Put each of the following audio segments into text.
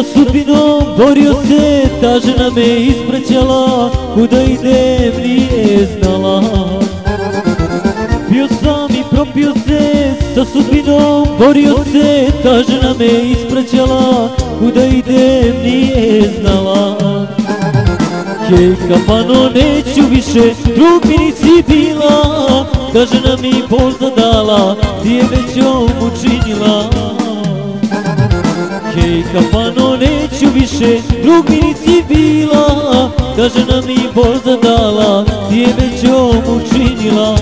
sa sudbinom borio se, ta žena me ispraćala, kuda idem nije znala. Pio sam i propio se, sa sudbinom borio se, ta žena me ispraćala, kuda idem nije znala. Hej kafano, neću više, drug mi nisi bila, ta žena mi poza dala, ti je već ovom učinila. Hej kafano, neću više, drug mi nisi bila, ta žena mi poza dala, ti je već ovom učinila.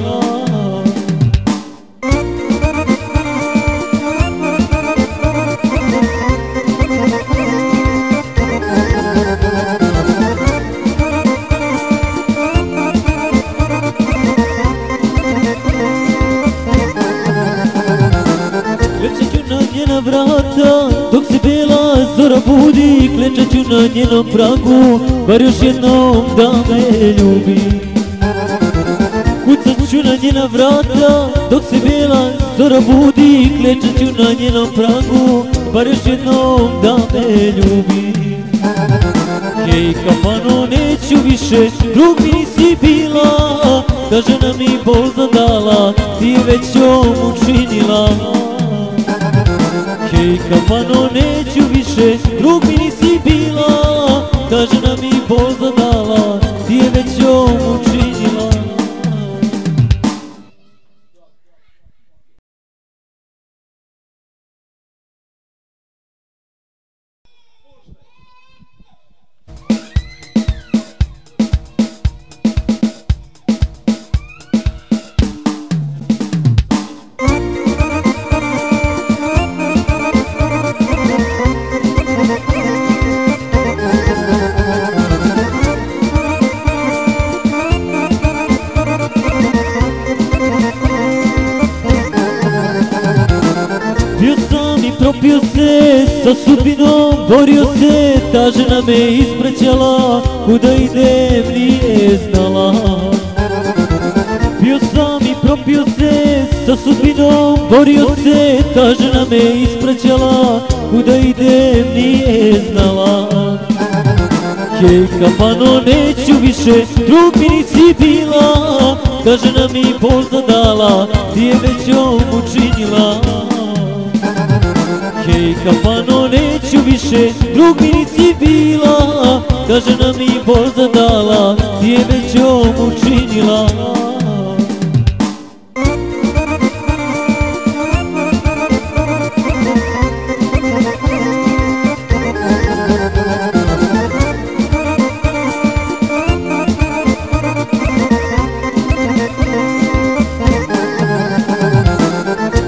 Vrata, dok se bela zora budi, klečat ću na njenom pragu, bar još jednom da me ljubi. Kucat ću na njena vrata, dok se bela zora budi, klečat ću na njenom pragu, bar još jednom da me ljubi. Hej kafano, neću više, drug mi nisi bila, ta žena mi bol zadala, ti je već ovom učinila. Hej kafano, neću više, drug mi nisi bila, ta žena mi bol zadala, ti je već ovom učinila. Propio se, sa sudbinom borio se, ta žena me ispraćala, kuda idem nije znala. Pio sam i propio se, sa sudbinom borio se, ta žena me ispraćala, kuda idem nije znala. Hej kafano, neću više, drug mi nisi bila, ta žena mi bol zadala, ti je već ovom učinila. Hej kafano, neću više, drug mi nisi bila, ta žena mi bol zadala, ti je već ovom učinila.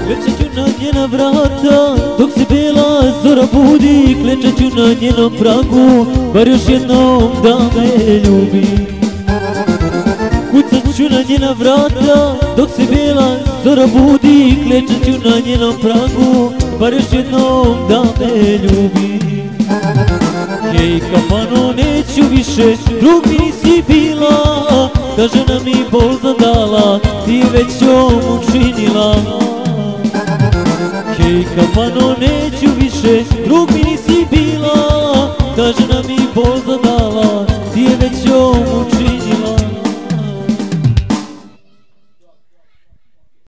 Klečat ću na njena vrata, dok se bela zora budi, klečat ću na njenom pragu, bar još jednom da me ljubi. Kucat ću na njena vrata, dok se bela zora budi, klečat ću na njenom pragu, bar još jednom da me ljubi. Hej kafano, neću više, drug mi nisi bila, ta žena mi bol zadala, ti je već ovom učinila. Hej kafano, neću više, drug mi nisi bila, ta žena mi bol zadala, ti je već ovom učinila.